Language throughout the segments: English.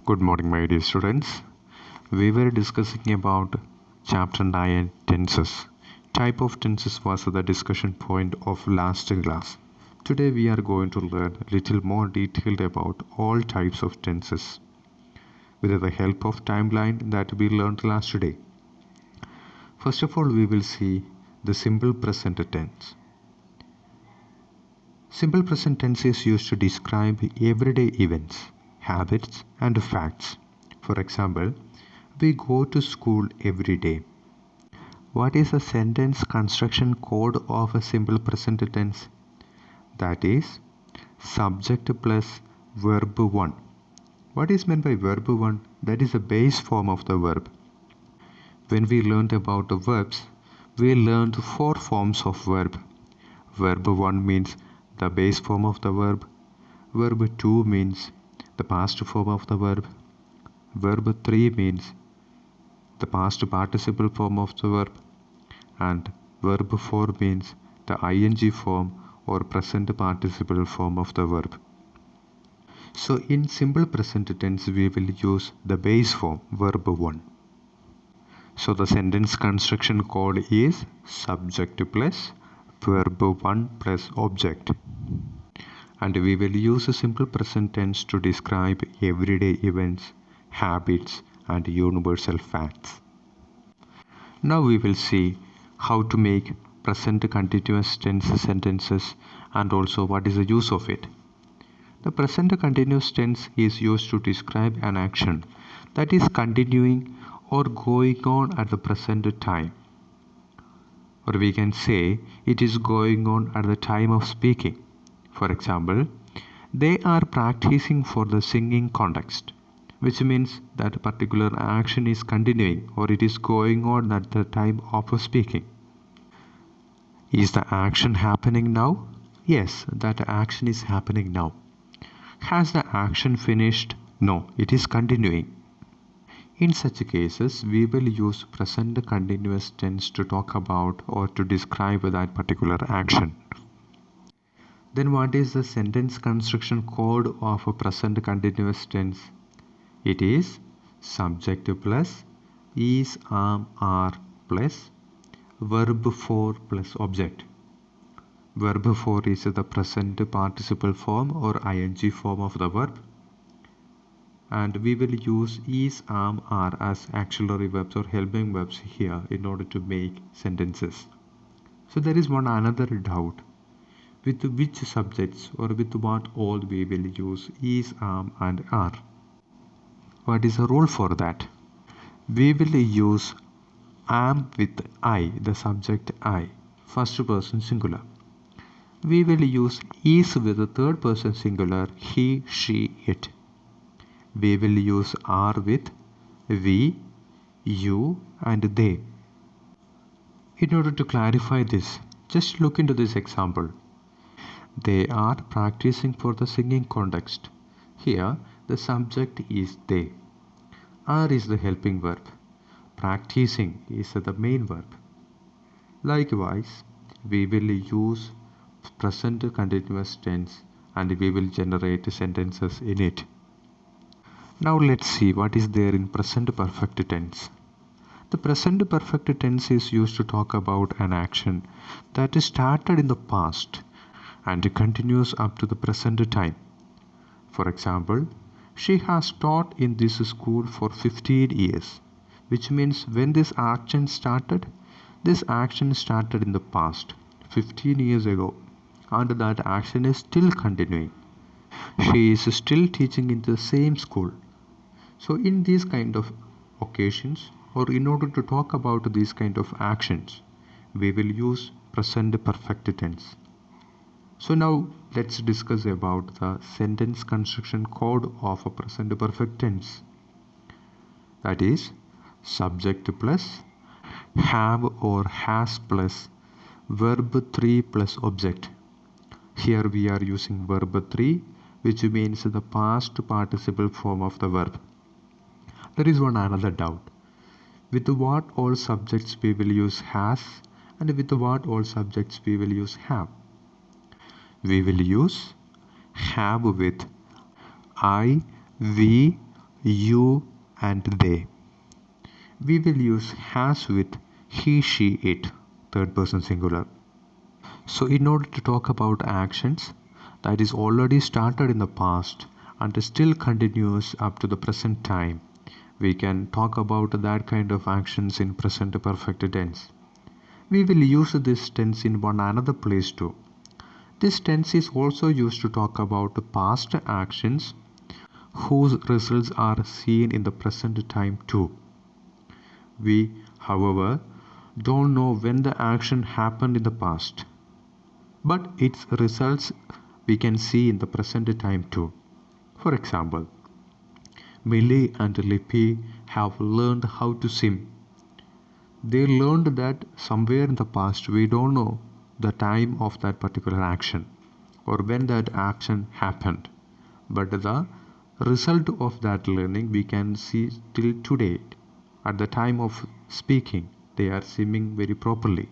Good morning, my dear students. We were discussing about chapter 9 tenses. Type of tenses was the discussion point of last class. Today we are going to learn a little more detailed about all types of tenses with the help of timeline that we learned last day. First of all, we will see the simple present tense. Simple present tense is used to describe everyday events, habits, and facts. For example, we go to school every day. What is the sentence construction code of a simple present tense? That is subject plus verb 1. What is meant by verb 1? That is the base form of the verb. When we learned about the verbs, we learned 4 forms of verb. Verb 1 means the base form of the verb. Verb 2 means the past form of the verb. Verb 3 means the past participle form of the verb. And verb 4 means the ing form or present participle form of the verb. So in simple present tense we will use the base form verb 1. So the sentence construction code is subject plus verb 1 plus object. And we will use a simple present tense to describe everyday events, habits, and universal facts. Now we will see how to make present continuous tense sentences and also what is the use of it. The present continuous tense is used to describe an action that is continuing or going on at the present time. Or we can say it is going on at the time of speaking. For example, they are practicing for the singing contest, which means that a particular action is continuing or it is going on at the time of speaking. Is the action happening now? Yes, that action is happening now. Has the action finished? No, it is continuing. In such cases, we will use present continuous tense to talk about or to describe that particular action. Then what is the sentence construction code of a present continuous tense? It is subject plus is, are plus verb 4 plus object. Verb 4 is the present participle form or ing form of the verb. And we will use is, are as auxiliary verbs or helping verbs here in order to make sentences. So there is one another doubt. With which subjects or with what all we will use is, and are? What is the rule for that? We will use am with I, the subject I, first person singular. We will use is with the third person singular, he, she, it. We will use are with we, you, and they. In order to clarify this, just look into this example. They are practicing for the singing contest. Here, the subject is they. Are is the helping verb. Practicing is the main verb. Likewise, we will use present continuous tense and we will generate sentences in it. Now let's see what is there in present perfect tense. The present perfect tense is used to talk about an action that is started in the past and continues up to the present time. For example, she has taught in this school for 15 years, which means when this action started in the past, 15 years ago, and that action is still continuing. She is still teaching in the same school. So in these kind of occasions, or in order to talk about these kind of actions, we will use present perfect tense. So now let's discuss about the sentence construction code of a present perfect tense. That is subject plus have or has plus verb 3 plus object. Here we are using verb 3, which means the past participle form of the verb. There is one another doubt. With what all subjects we will use has, and with what all subjects we will use have. We will use have with I, we, you and they. We will use has with he, she, it, third person singular. So in order to talk about actions that is already started in the past and still continues up to the present time, we can talk about that kind of actions in present perfect tense. We will use this tense in one another place too. This tense is also used to talk about past actions whose results are seen in the present time too. We, however, don't know when the action happened in the past, but its results we can see in the present time too. For example, Millie and Lippy have learned how to swim. They learned that somewhere in the past. We don't know the time of that particular action or when that action happened, but the result of that learning we can see till today. At the time of speaking, they are swimming very properly.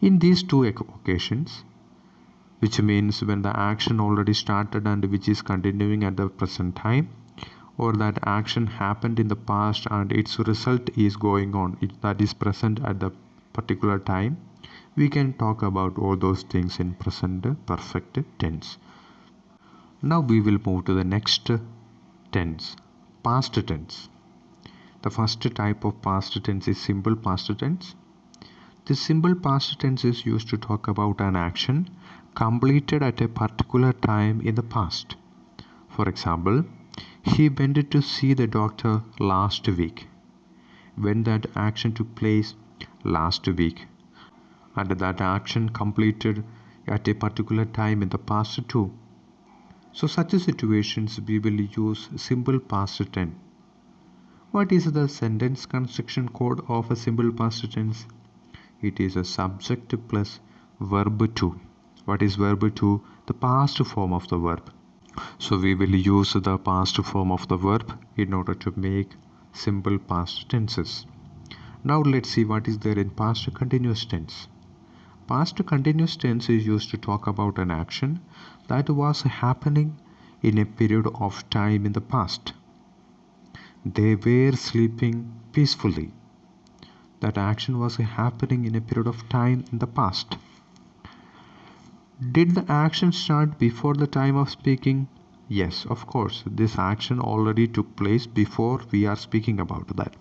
In these two occasions, which means when the action already started and which is continuing at the present time, or that action happened in the past and its result is going on, that is present at the particular time, we can talk about all those things in present perfect tense. Now we will move to the next tense, past tense. The first type of past tense is simple past tense. The simple past tense is used to talk about an action completed at a particular time in the past. For example, he went to see the doctor last week. When that action took place last week, and that action completed at a particular time in the past too. So such situations we will use simple past tense. What is the sentence construction code of a simple past tense? It is a subject plus verb to. What is verb to? The past form of the verb. So we will use the past form of the verb in order to make simple past tenses. Now let's see what is there in past continuous tense. Past continuous tense is used to talk about an action that was happening in a period of time in the past. They were sleeping peacefully. That action was happening in a period of time in the past. Did the action start before the time of speaking? Yes, of course. This action already took place before we are speaking about that.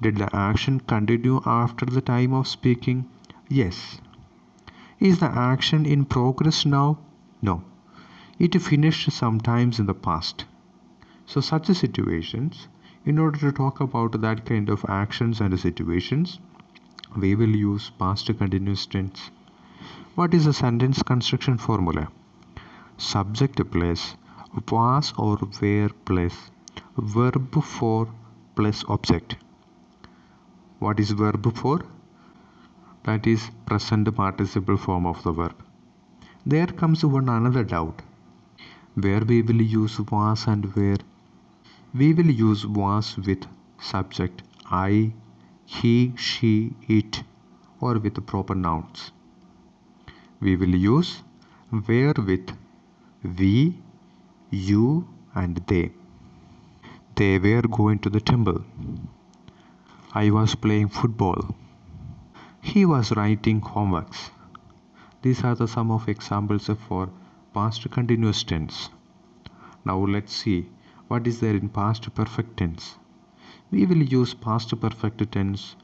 Did the action continue after the time of speaking? Yes. Is the action in progress now? No. It finished sometimes in the past. So such situations, in order to talk about that kind of actions and situations, we will use past continuous tense. What is the sentence construction formula? Subject plus was or were plus verb for plus object. What is verb for? That is present participle form of the verb. There comes one another doubt. Where we will use was and where? We will use was with subject I, he, she, it, or with proper nouns. We will use where with we, you, and they. They were going to the temple. I was playing football. He was writing homeworks. These are the some of examples for past continuous tense. Now let's see what is there in past perfect tense. We will use past perfect tense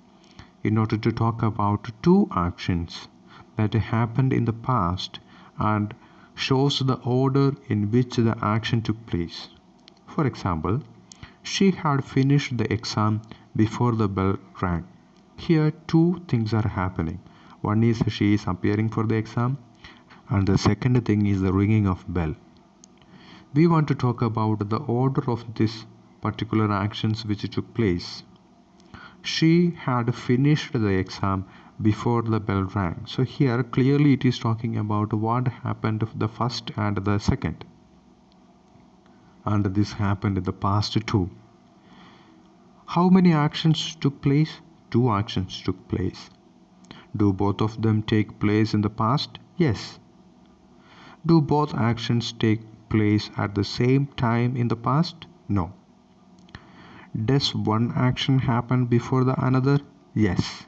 in order to talk about two actions that happened in the past and shows the order in which the action took place. For example, she had finished the exam before the bell rang. Here two things are happening. One is she is appearing for the exam, and the second thing is the ringing of bell. We want to talk about the order of this particular actions which took place. She had finished the exam before the bell rang. So here clearly it is talking about what happened the first and the second. And this happened in the past too. How many actions took place? Two actions took place. Do both of them take place in the past? Yes. Do both actions take place at the same time in the past? No. Does one action happen before the another? Yes.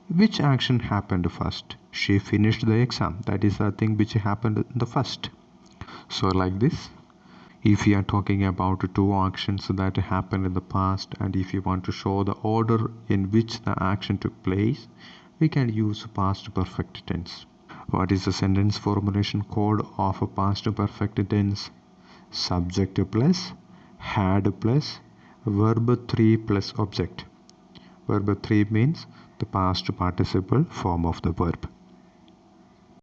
Which action happened first? She finished the exam. That is the thing which happened the first. So like this, if we are talking about two actions that happened in the past, and if you want to show the order in which the action took place, we can use past perfect tense. What is the sentence formulation code of a past perfect tense? Subject plus had plus verb 3 plus object. Verb 3 means the past participle form of the verb.